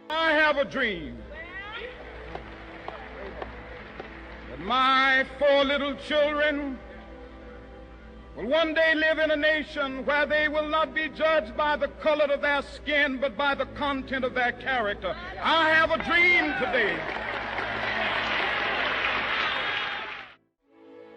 I have a dream that my 4 little children will one day live in a nation where they will not be judged by the color of their skin, but by the content of their character. I have a dream today.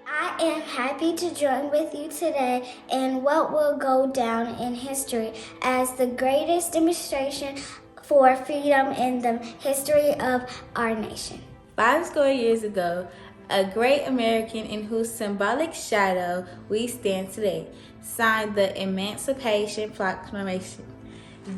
I am happy to join with you today in what will go down in history as the greatest demonstration for freedom in the history of our nation. 50 years ago, a great American in whose symbolic shadow we stand today signed the Emancipation Proclamation.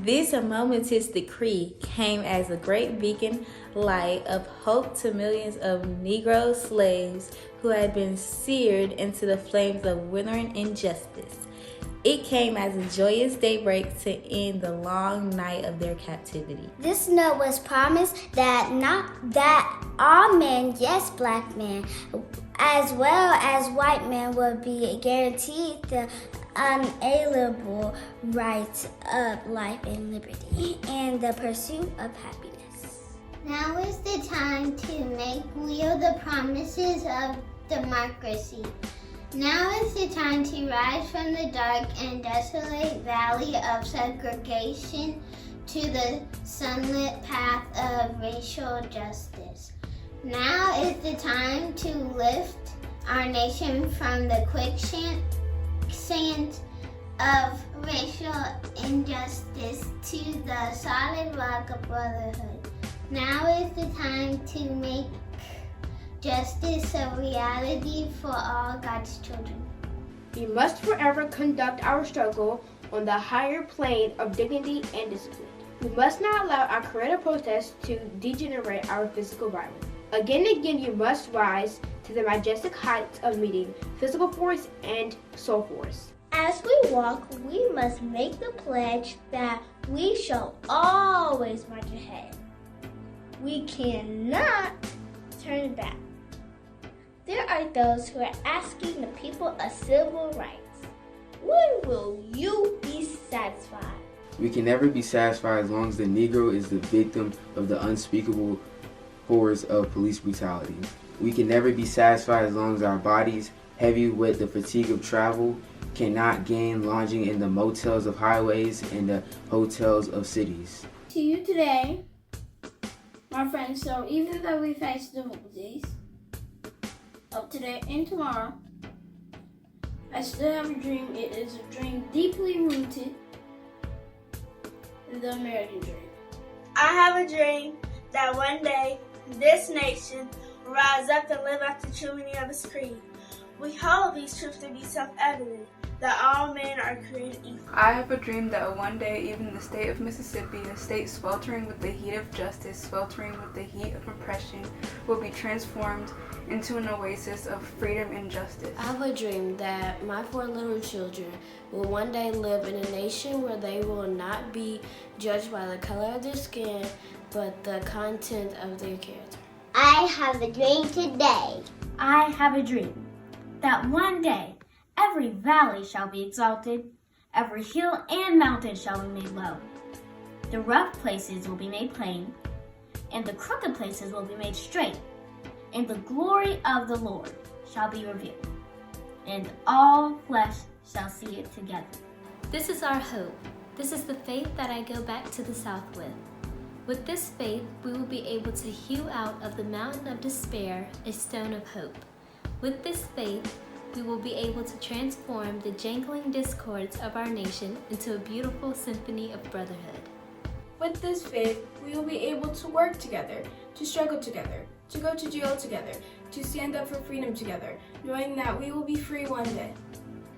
This momentous decree came as a great beacon light of hope to millions of Negro slaves who had been seared into the flames of withering injustice. It came as a joyous daybreak to end the long night of their captivity. This note was promised that all men, yes, black men, as well as white men, would be guaranteed the unalienable rights of life and liberty and the pursuit of happiness. Now is the time to make real the promises of democracy. Now is the time to rise from the dark and desolate valley of segregation to the sunlit path of racial justice. Now is the time to lift our nation from the quicksand of racial injustice to the solid rock of brotherhood. Now is the time to make justice a reality for all God's children. We must forever conduct our struggle on the higher plane of dignity and discipline. We must not allow our creative protest to degenerate our physical violence. Again and again, you must rise to the majestic heights of meeting physical force and soul force. As we walk, we must make the pledge that we shall always march ahead. We cannot turn back. There are those who are asking the people of civil rights. When will you be satisfied? We can never be satisfied as long as the Negro is the victim of the unspeakable horrors of police brutality. We can never be satisfied as long as our bodies, heavy with the fatigue of travel, cannot gain lodging in the motels of highways and the hotels of cities. To you today, my friends, so even though we face difficulties of today and tomorrow, I still have a dream. It is a dream deeply rooted in the American dream. I have a dream that one day this nation will rise up and live out the true meaning of its creed. We hold these truths to be self-evident, that all men are created equal. I have a dream that one day even the state of Mississippi, a state sweltering with the heat of justice, sweltering with the heat of oppression, will be transformed into an oasis of freedom and justice. I have a dream that my 4 little children will one day live in a nation where they will not be judged by the color of their skin, but the content of their character. I have a dream today. I have a dream that one day every valley shall be exalted, every hill and mountain shall be made low. The rough places will be made plain, and the crooked places will be made straight, and the glory of the Lord shall be revealed, and all flesh shall see it together. This is our hope. This is the faith that I go back to the South with. With this faith, we will be able to hew out of the mountain of despair a stone of hope. With this faith, we will be able to transform the jangling discords of our nation into a beautiful symphony of brotherhood. With this faith, we will be able to work together, to struggle together, to go to jail together, to stand up for freedom together, knowing that we will be free one day.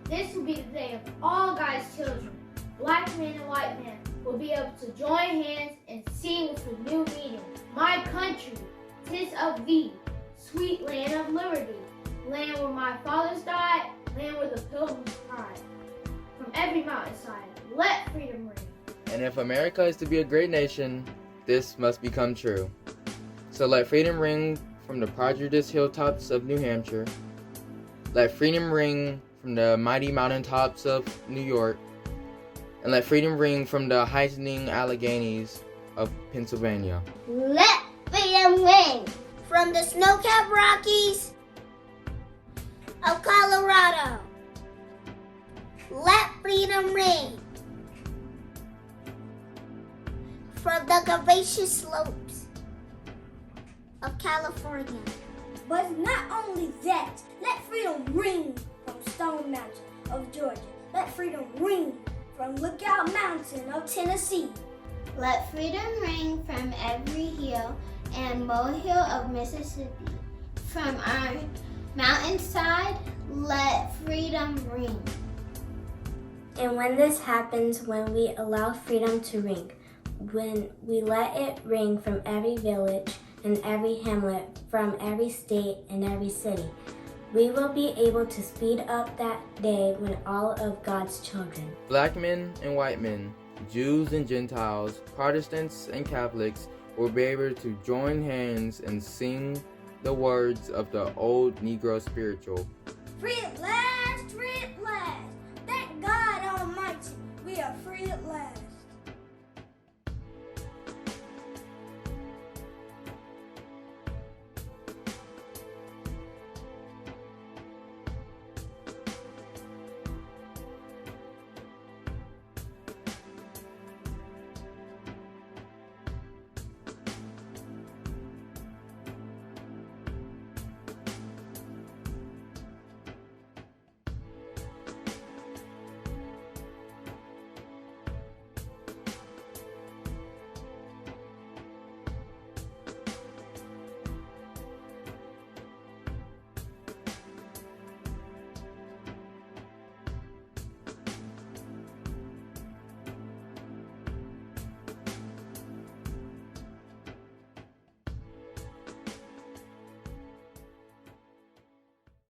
This will be the day of all God's children. Black men and white men will be able to join hands and sing with a new meaning. My country, 'tis of thee, sweet land of liberty, land where my fathers died, land where the pilgrims cried. From every mountainside, let freedom ring. And if America is to be a great nation, this must become true. So let freedom ring from the prodigious hilltops of New Hampshire. Let freedom ring from the mighty mountaintops of New York. And let freedom ring from the heightening Alleghenies of Pennsylvania. Let freedom ring from the snow-capped Rockies of Colorado. Let freedom ring from the curvaceous slopes of California. But not only that, let freedom ring from Stone Mountain of Georgia. Let freedom ring from Lookout Mountain of Tennessee. Let freedom ring from every hill and molehill of Mississippi. From our mountainside, let freedom ring. And when this happens, when we allow freedom to ring, when we let it ring from every village and every hamlet, from every state and every city, we will be able to speed up that day when all of God's children, Black men and white men, Jews and Gentiles, Protestants and Catholics, will be able to join hands and sing the words of the old Negro spiritual. Free at last, free at last.